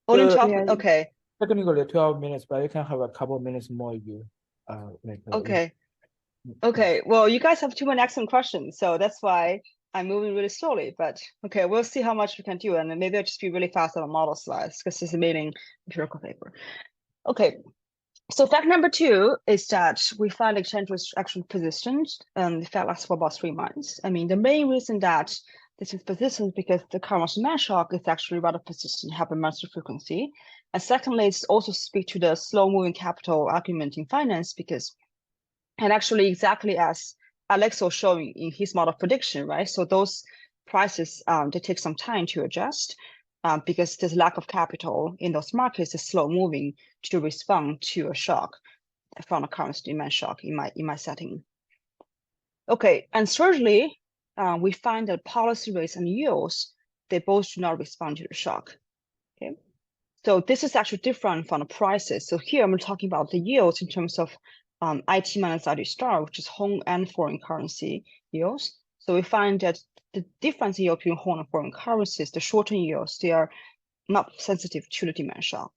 Only 12? Okay. Technically 12 minutes, but you can have a couple of minutes more if you Okay. Okay. Well, you guys have too many excellent questions, so that's why I'm moving really slowly. But okay, we'll see how much we can do, and maybe I'll just be really fast on the model slides because it's a meeting empirical paper. Okay. So fact number 2 is that we find exchange was actually positioned, and the fact lasts for about 3 months. I mean, the main reason that this is persistent because the currency demand shock is actually rather persistent, happen monthly frequency. And secondly, it's also speak to the slow moving capital argument in finance because, and actually exactly as Alex was showing in his model prediction, right? So those prices, they take some time to adjust because there's lack of capital in those markets, is slow moving to respond to a shock from a currency demand shock in my setting. Okay, and thirdly, we find that policy rates and yields, they both do not respond to the shock. Okay, so this is actually different from the prices. So here I'm talking about the yields in terms of IT minus ID star, which is home and foreign currency yields. So we find that the difference in yield between home and foreign currencies, the short-term yields, they are not sensitive to the demand shock.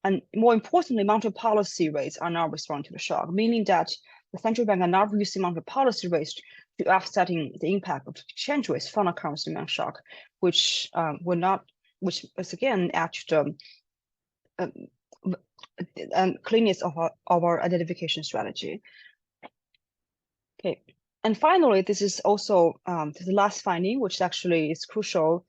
And more importantly, monetary policy rates are not responding to the shock, meaning that the central bank are not using monetary policy rates to offsetting the impact of exchange rates from a currency demand shock, which is again add to the cleanness of our identification strategy. Okay, and finally, this is also the last finding, which actually is crucial.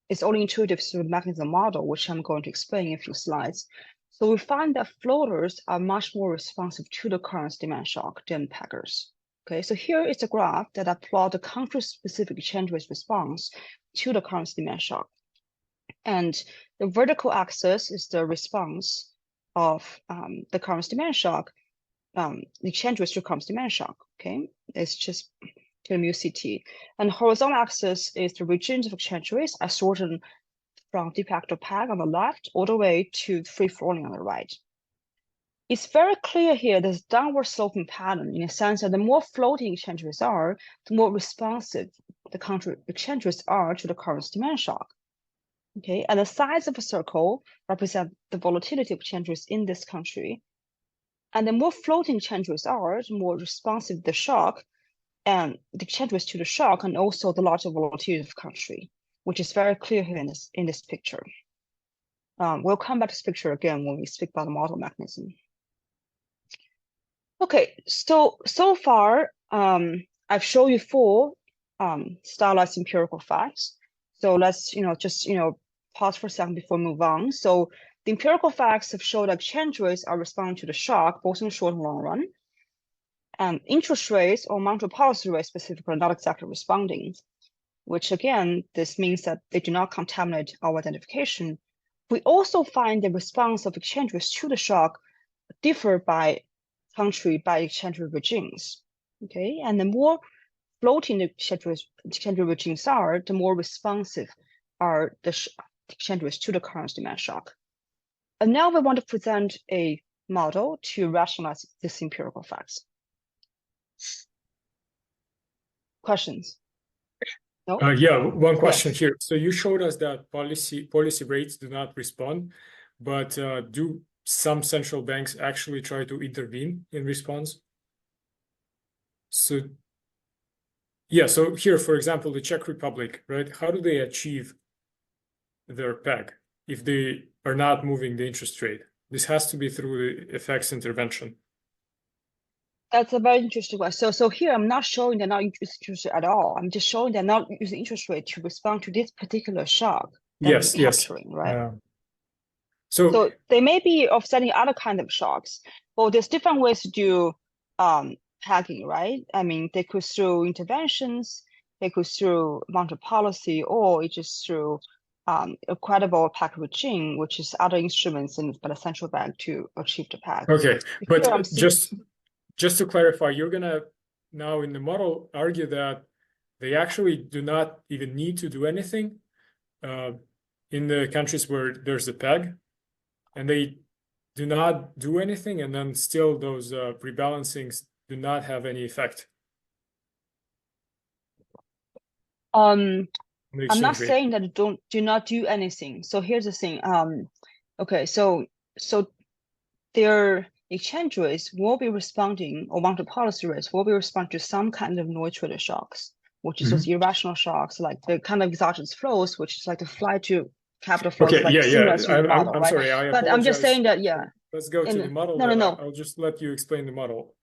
It's only intuitive through the mechanism model, which I'm going to explain in a few slides. So we find that floaters are much more responsive to the currency demand shock than peggers. Okay, so here is a graph that I plot the country-specific exchange rate response to the currency demand shock. And the vertical axis is the response of the currency demand shock, the exchange rate to currency demand shock. Okay, it's just UCT. And horizontal axis is the regions of exchange rates as sorted from de facto peg on the left all the way to free falling on the right. It's very clear here there's downward sloping pattern in the sense that the more floating exchange rates are, the more responsive the country exchange rates are to the currency demand shock. Okay, and the size of a circle represents the volatility of exchange rates in this country. And the more floating exchange rates are, the more responsive the shock and the exchange rates to the shock, and also the larger volatility of the country, which is very clear here in this picture. We'll come back to this picture again when we speak about the model mechanism. Okay, so far, I've shown you 4 stylized empirical facts. So let's just pause for a second before we move on. So the empirical facts have shown that exchange rates are responding to the shock both in the short and long run. Interest rates or monetary policy rates specifically are not exactly responding, which again, this means that they do not contaminate our identification. We also find the response of exchange rates to the shock differ by country by exchange rate regimes. Okay, and the more floating the exchange rate regimes are, the more responsive are the exchange rates to the currency demand shock. And now we want to present a model to rationalize these empirical facts. Questions? No? Yeah, one question here. So you showed us that policy rates do not respond, but do some central banks actually try to intervene in response? So yeah, so here, for example, the Czech Republic, right? How do they achieve their peg if they are not moving the interest rate? This has to be through the FX intervention. That's a very interesting one. So here I'm not showing they're not interested at all. I'm just showing they're not using interest rate to respond to this particular shock. Yes, capturing, right? So they may be offsetting other kind of shocks. Well, there's different ways to do pegging, right? I mean, they could through interventions, they could through monetary policy, or it's just through a credible peg regime, which is other instruments by the central bank to achieve the peg. okay, but just to clarify, you're gonna now in the model argue that they actually do not even need to do anything in the countries where there's a peg, and they do not do anything, and then still those rebalancings do not have any effect. I'm not saying that do not do anything. So here's the thing. Okay, so their exchange rates will be responding, or monetary policy rates will be responding to some kind of noise-related shocks, which is those irrational shocks, like the kind of exogenous flows, which is like the flight to capital flows. Okay, like I'm sorry, I apologize. But I'm just saying that, Let's go to the model. No. I'll just let you explain the model.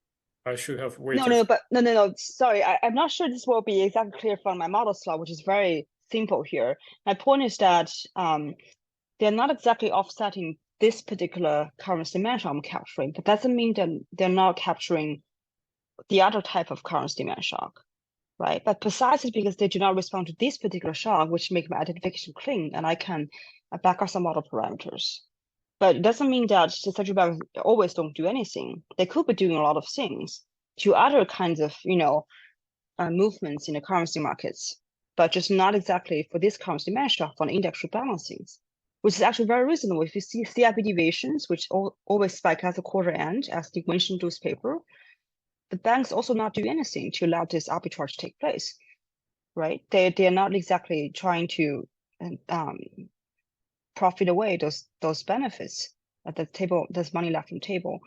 I should have waited. No. Sorry, I'm not sure this will be exactly clear from my model slide, which is very simple here. My point is that they're not exactly offsetting this particular currency demand shock I'm capturing, but doesn't mean that they're not capturing the other type of currency demand shock, right? But precisely because they do not respond to this particular shock, which make my identification clean, and I can back up some model parameters. But it doesn't mean that the central banks always don't do anything. They could be doing a lot of things to other kinds of, movements in the currency markets, but just not exactly for this currency demand shock for the index rebalancings, which is actually very reasonable. If you see CIP deviations, which always spike at the quarter end, as the mentioned in this paper, the banks also not do anything to allow this arbitrage to take place, right? They are not exactly trying to profit away those benefits at the table. There's money left on the table.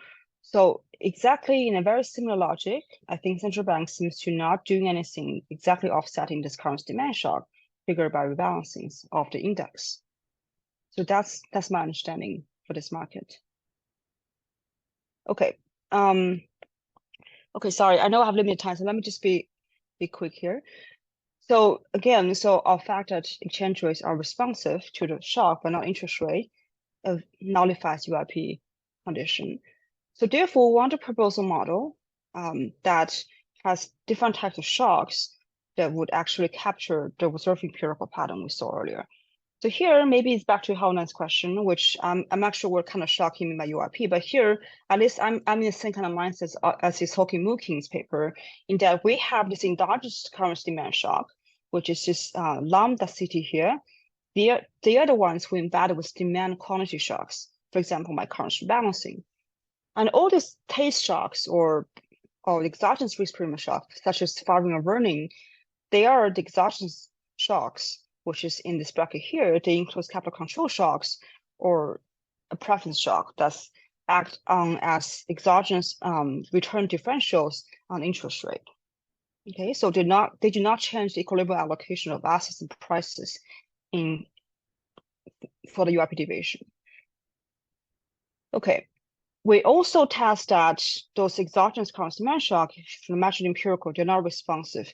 So exactly in a very similar logic, I think central banks seems to not doing anything exactly offsetting this currency demand shock triggered by rebalancings of the index. So that's my understanding for this market. Okay. Okay, sorry, I know I have limited time, so let me just be quick here. So again, our fact that exchange rates are responsive to the shock but not interest rate nullifies UIP condition. So therefore, we want to propose a model that has different types of shocks that would actually capture the observed empirical pattern we saw earlier. So here, maybe it's back to Haonan's question, which I'm actually were kind of shocking in my UIP, but here, at least I'm in the same kind of mindset as his Hawking-Mooking's paper, in that we have this endogenous currency demand shock, which is this lambda city here. They are the ones who embed with demand quantity shocks, for example, my currency rebalancing. And all these taste shocks or exogenous risk premium shocks, such as firing or burning, they are the exogenous shocks, which is in this bracket here. They include capital control shocks or a preference shock that's act on as exogenous return differentials on interest rate. Okay, so they do not change the equilibrium allocation of assets and prices for the UIP deviation. Okay. We also test that those exogenous currency demand shock, from measured empirical, they're not responsive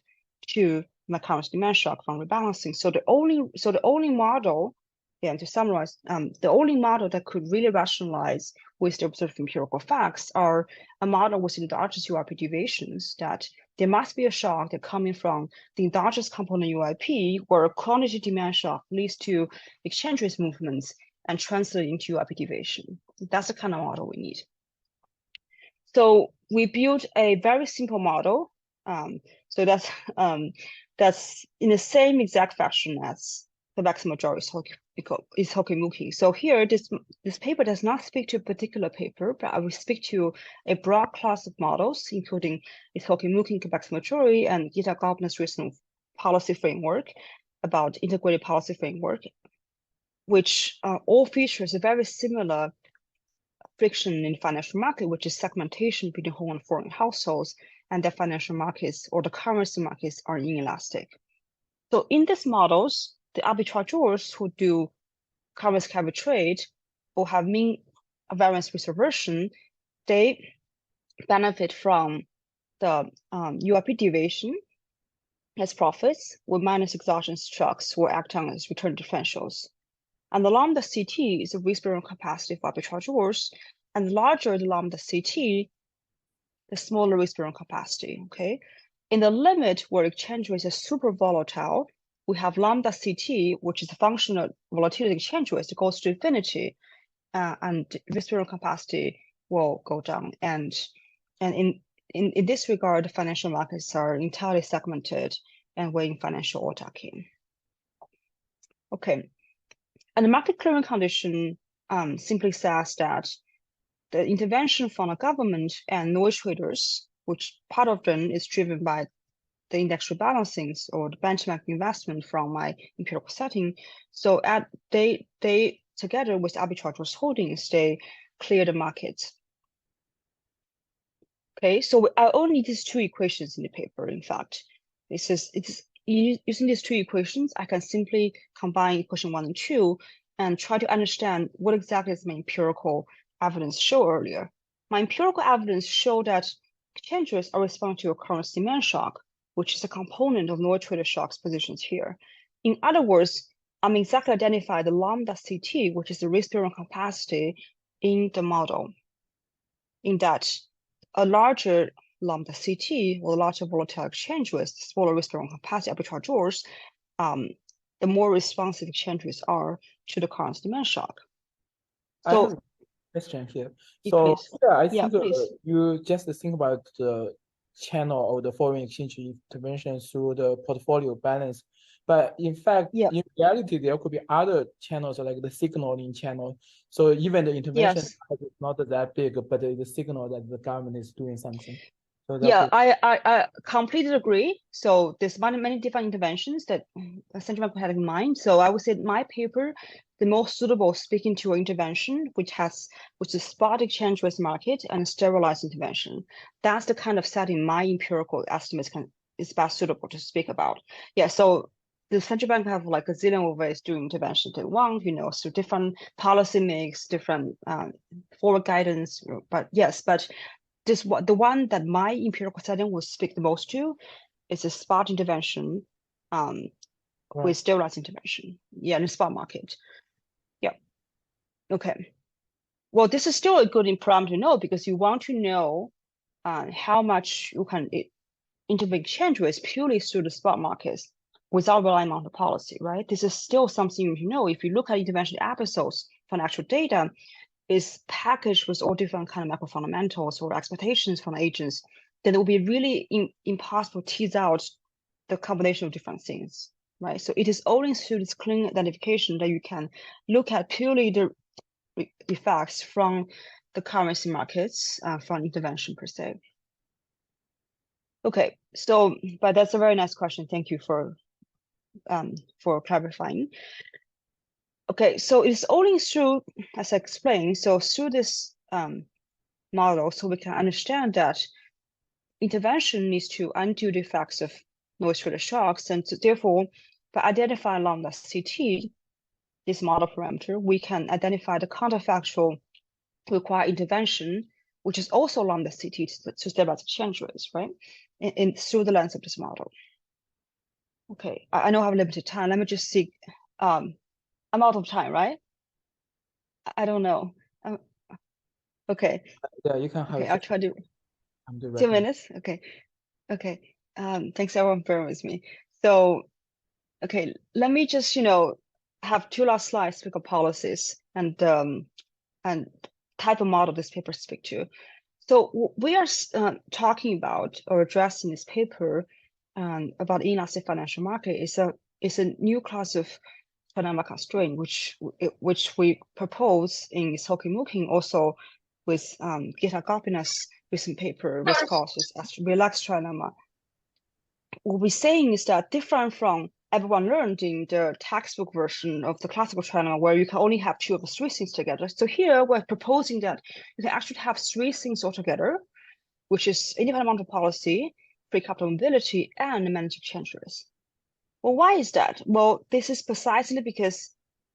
to my currency demand shock from rebalancing. So the only model, again, to summarize, the only model that could really rationalize with the observed empirical facts are a model with endogenous UIP deviations, that there must be a shock that coming from the endogenous component UIP, where a quantity demand shock leads to exchange rate movements and translate into UIP deviation. That's the kind of model we need. So we built a very simple model. So that's in the same exact fashion as the vector majority is Hoki-Muki. So here, this paper does not speak to a particular paper, but I will speak to a broad class of models, including its Hoki-Muki convex majority and Gita Gopina's recent policy framework about integrated policy framework, which all features a very similar friction in the financial market, which is segmentation between home and foreign households, and the financial markets or the currency markets are inelastic. So in these models, the arbitrageurs who do currency carry trade or have mean variance risk aversion, they benefit from the UIP deviation as profits with minus exogenous shocks who act on as return differentials. And the lambda CT is the risk-bearing capacity for arbitrageurs, and the larger the lambda CT, the smaller risk-bearing capacity, okay? In the limit where exchange rates are super volatile, we have lambda CT, which is a function of volatility exchange rates, it goes to infinity, and risk-bearing capacity will go down. And in this regard, the financial markets are entirely segmented and we're in financial autarky. Okay. And the market clearing condition simply says that the intervention from the government and noise traders, which part of them is driven by the index rebalancings or the benchmark investment from my empirical setting. So they together with arbitrageurs holdings, they clear the market. Okay, so I only need these two equations in the paper. In fact, using these two equations, I can simply combine equation 1 and 2 and try to understand what exactly is my empirical evidence show earlier. My empirical evidence showed that exchange rates are responding to a currency demand shock, which is a component of noise trader shocks positions here. In other words, I'm exactly identifying the lambda CT, which is the risk-bearing capacity in the model, in that a larger lambda CT or larger volatile exchange rates, smaller risk-bearing capacity arbitrageurs, the more responsive exchange rates are to the currency demand shock. So, I have a question here. So please. yeah, I think please. you just think about the channel of the foreign exchange intervention through the portfolio balance. But in fact, in reality, there could be other channels like the signaling channel. So even the intervention is not that big, but the signal that the government is doing something. So I completely agree. So there's many different interventions that central bank had in mind. So I would say my paper, the most suitable speaking to an intervention, which is spot exchange rate market and sterilized intervention. That's the kind of setting my empirical estimates is best suitable to speak about. Yeah, so the central bank have like a zillion of ways doing intervention they want, through different policy mix, different forward guidance. But the one that my empirical setting will speak the most to is a spot intervention with sterilized intervention. Yeah, in the spot market. Yeah. Okay. Well, this is still a good parameter to know because you want to know how much you can intervene exchange rates purely through the spot markets without relying on the policy, right? This is still something you know. If you look at intervention episodes from actual data, is packaged with all different kind of macro fundamentals or expectations from agents, then it will be really impossible to tease out the combination of different things, right? So it is only through this clean identification that you can look at purely the effects from the currency markets from intervention per se. Okay, so, but that's a very nice question. Thank you for clarifying. Okay, so it's only through, as I explained, so through this model, so we can understand that intervention needs to undo the effects of noise trader shocks, and so therefore, by identifying lambda CT, this model parameter, we can identify the counterfactual required intervention, which is also lambda CT to stabilize exchange rates, right? And through the lens of this model. Okay, I know I have limited time. Let me just see. I'm out of time, right? I don't know. Okay. Yeah, you can have. Okay, I'll try to. 2 minutes. Okay. Okay. Thanks everyone for bearing with me. So, okay, let me just have 2 last slides speak of policies and type of model this paper speak to. So we are talking about or addressing this paper about inelastic financial market is a new class of trilemma constraint, which we propose in Soki-Mooking also with Gita Gopinath's recent paper, which calls this as relaxed trilemma. What we're saying is that different from everyone learned in the textbook version of the classical trilemma, where you can only have two of the three things together. So here we're proposing that you can actually have three things altogether, which is independent monetary policy, free capital mobility, and managed exchange rates. Well, why is that? Well, this is precisely because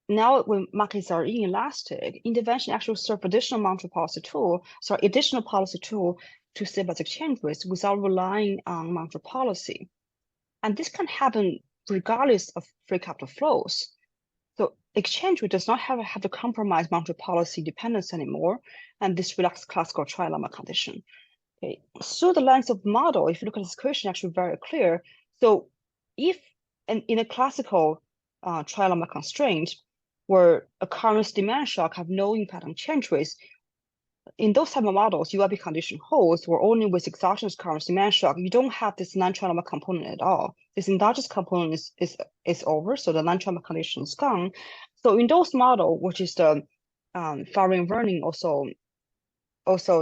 now when markets are inelastic, intervention actually serves additional policy tool to stabilize exchange rates without relying on monetary policy. And this can happen regardless of free capital flows. So exchange rate does not have to compromise monetary policy dependence anymore, and this relaxed classical trilemma condition. Okay, through the lens of model, if you look at this equation, actually very clear. So if in a classical trilemma constraint, where a currency demand shock have no impact on exchange rates, in those type of models, UIP condition holds, or only with exogenous currency demand shock, you don't have this non-trilemma component at all. This endogenous component is over, so the non-trilemma condition is gone. So in those model, which is the Farin-Werning also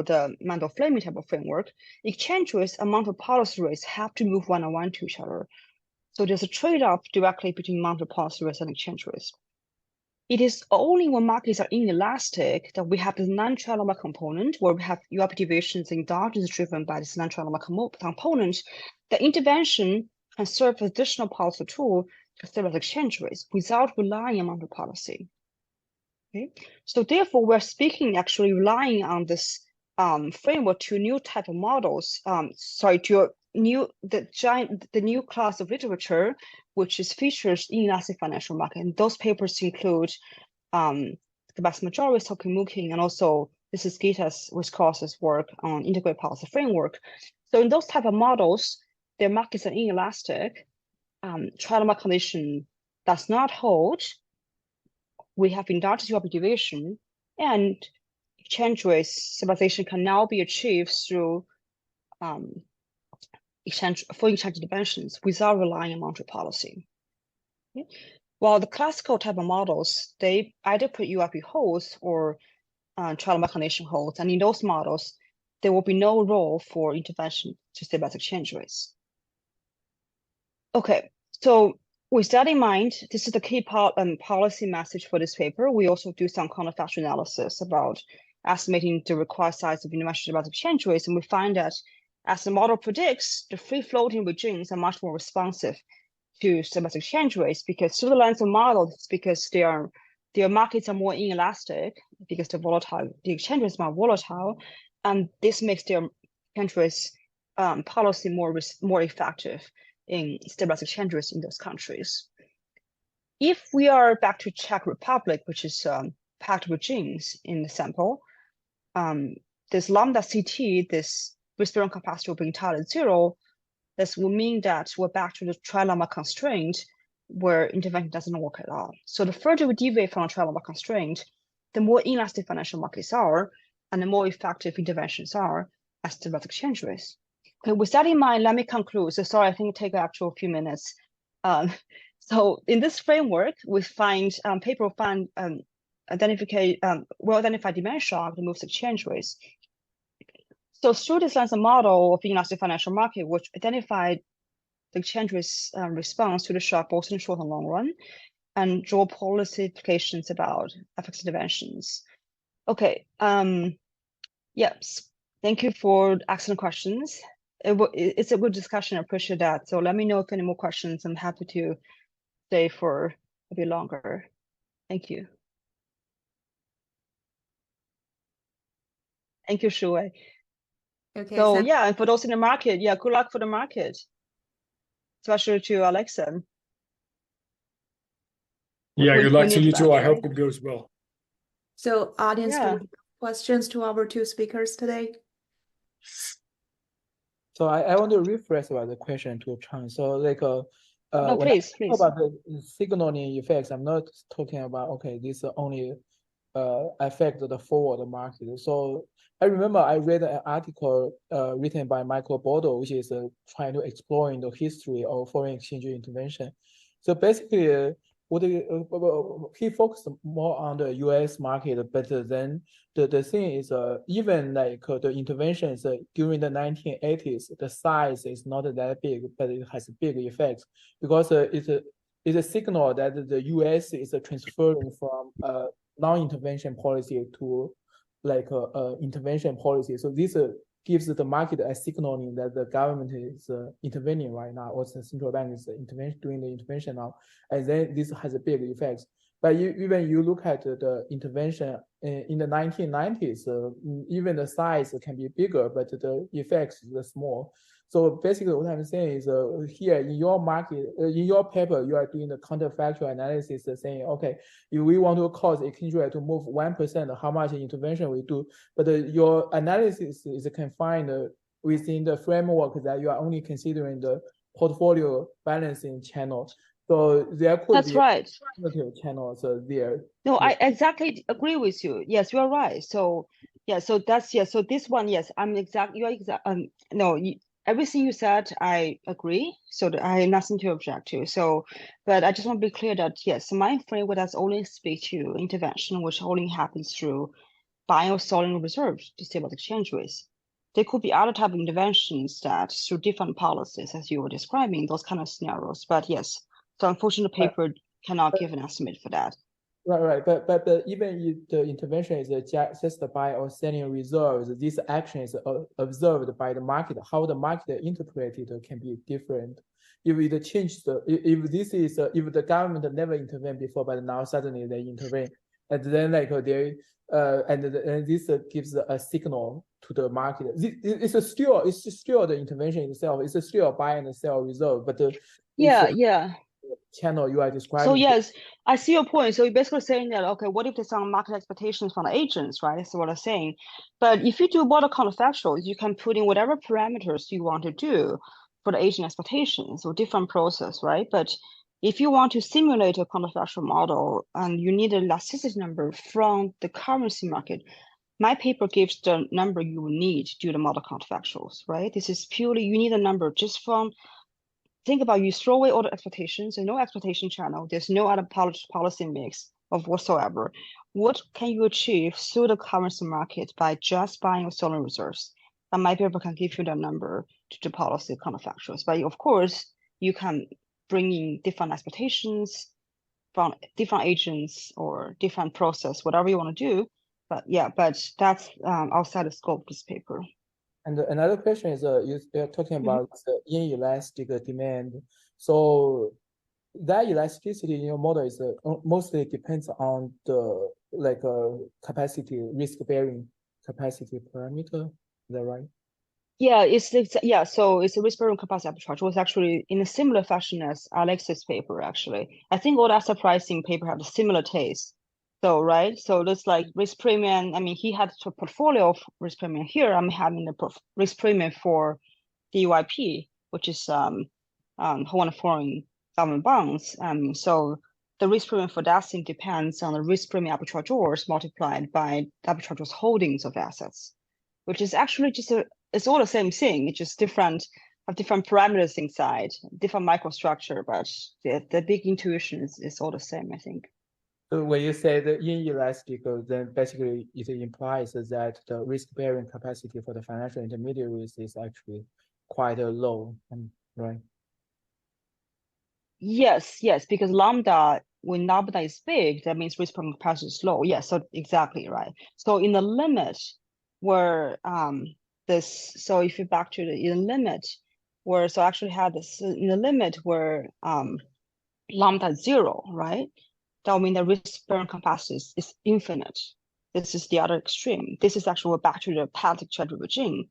the Mandel-Fleming type of framework, exchange rates and monetary policy rates have to move one-on-one to each other. So there's a trade-off directly between monetary policy rates and exchange rates. It is only when markets are inelastic that we have this non-trilemma component, where we have UIP deviations endogenous driven by this non-trilemma component, that intervention can serve as additional policy tool to stabilize exchange rates without relying on monetary policy. Okay, so therefore we're speaking actually relying on this framework to new type of models. To the new class of literature, which is features in inelastic financial market. And those papers include the vast majority of Soki-Mooking, and also this is Gita's Wiscas's work on integrated policy framework. So in those type of models, their markets are inelastic. Trilemma condition does not hold. We have endogenous UIP deviation, and exchange rate stabilization can now be achieved through foreign exchange interventions without relying on monetary policy. Okay? While the classical type of models, they either put UIP holds or trilemma condition holds, and in those models, there will be no role for intervention to stabilize exchange rates. Okay, so with that in mind, this is the key policy message for this paper. We also do some counterfactual analysis about estimating the required size of intervention about exchange rates, and we find that as the model predicts, the free-floating regimes are much more responsive to stabilized exchange rates, because through the lens of models, because their markets are more inelastic, because the exchange rate is more volatile, and this makes their exchange rates policy more effective in stabilized exchange rates in those countries. If we are back to Czech Republic, which is packed regimes in the sample, this lambda CT, this risk-bearing capacity will be entirely zero. This will mean that we're back to the trilemma constraint where intervention doesn't work at all. So the further we deviate from a trilemma constraint, the more inelastic financial markets are, and the more effective interventions are as stabilized exchange rates. Okay, with that in mind, let me conclude. So sorry, I think it take actual few minutes. So in this framework, we find paper find well-identified demand shock that moves exchange rates. So through this lens of model of inelastic financial market, which identified the exchange rates response to the shock both in short and long run, and draw policy implications about FX interventions. Okay, yes, thank you for excellent questions. It's a good discussion, I appreciate that. So let me know if any more questions. I'm happy to stay for a bit longer. Thank you. Thank you, Shuwei. Okay, so yeah, and for those in the market, yeah, good luck for the market, especially to Alexa. Yeah, good luck to you too. I hope right? it goes well. So audience, Yeah. do you have questions to our two speakers today? So I want to rephrase about the question to Chang. So like No, when please. about the signaling effects, I'm not talking about, okay, this is only affect the forward market. So I remember I read an article written by Michael Bodo, which is trying to explore the history of foreign exchange intervention. So basically, he focused more on the U.S. market, but then the thing is, even like the interventions during the 1980s, the size is not that big, but it has big effects because it's a signal that the U.S. is transferring from non-intervention policy to like intervention policy. So this gives the market a signaling that the government is intervening right now, or the central bank is doing the intervention now, and then this has a big effects. But even you look at the intervention in the 1990s, even the size can be bigger, but the effects is small. So basically what I'm saying is here in your market, in your paper, you are doing the counterfactual analysis saying, okay, if we want to cause exchange rate to move 1%, how much intervention we do, but your analysis is confined within the framework that you are only considering the portfolio balancing channel. So there could That's be right. channels there. No, I exactly agree with you. Yes, you are right. So yeah, so that's so this one, yes, I'm exact. You are exact. No, everything you said, I agree. So I have nothing to object to. So, but I just want to be clear that yes, my framework does only speak to intervention, which only happens through buying or selling reserves to stabilize exchange rates. There could be other type of interventions that through different policies, as you were describing, those kind of scenarios. But yes, so unfortunately, the paper cannot give an estimate for that. Right. But even if the intervention is just buy or selling reserves, this action is observed by the market. How the market interpreted can be different. If it changes, if this is if the government never intervened before, but now suddenly they intervene, and then like and this gives a signal to the market. It's still the intervention itself. It's still buy and sell reserve, but yeah. Channel you are describing. So yes, I see your point. So you're basically saying that, okay, what if there's some market expectations from the agents, right? That's what I'm saying. But if you do model counterfactuals, you can put in whatever parameters you want to do for the agent expectations or different process, right? But if you want to simulate a counterfactual model and you need an elasticity number from the currency market, my paper gives the number you will need to do the model counterfactuals, right? This is purely, you need a number just from, think about, you throw away all the expectations, there's no expectation channel, there's no other policy mix of whatsoever. What can you achieve through the currency market by just buying or selling reserves? And my paper can give you the number to the policy counterfactuals. But of course, you can bring in different expectations from different agents or different process, whatever you want to do. But yeah, but that's outside the scope of this paper. And another question is, you're talking about the inelastic demand. So that elasticity in your model is mostly depends on the capacity, risk-bearing capacity parameter. Is that right? Yeah, so it's a risk-bearing capacity arbitrage. It was actually in a similar fashion as Alex's paper, actually. I think all asset pricing paper have a similar taste. So, right, so that's like risk premium. I mean, he had a portfolio of risk premium here. I'm having the risk premium for DYP, which is foreign government bonds. So the risk premium for that thing depends on the risk premium arbitrageurs multiplied by the arbitrageurs holdings of assets, which is actually just it's all the same thing. It's just different parameters inside, different microstructure, but the big intuition is all the same, I think. So when you say the inelastic, then basically it implies that the risk-bearing capacity for the financial intermediaries is actually quite low, right? Yes, because lambda, when lambda is big, that means risk-bearing capacity is low. Yes, so exactly right. So in the limit where so if you back to the limit where, so I actually had this in the limit where lambda is 0, right? That would mean the risk-bearing capacity is infinite. This is the other extreme. This is actually back to the Patek treasury regime.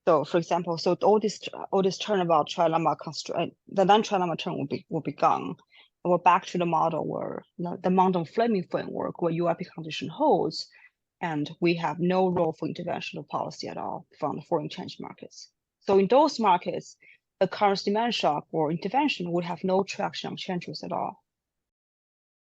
So, for example, so all this turnabout trilemma constraint, the non-trilemma term will be gone. And we're back to the model where the Mondon-Fleming framework, where UIP condition holds, and we have no role for interventional policy at all from the foreign exchange markets. So in those markets, a currency demand shock or intervention would have no traction on exchange rates at all.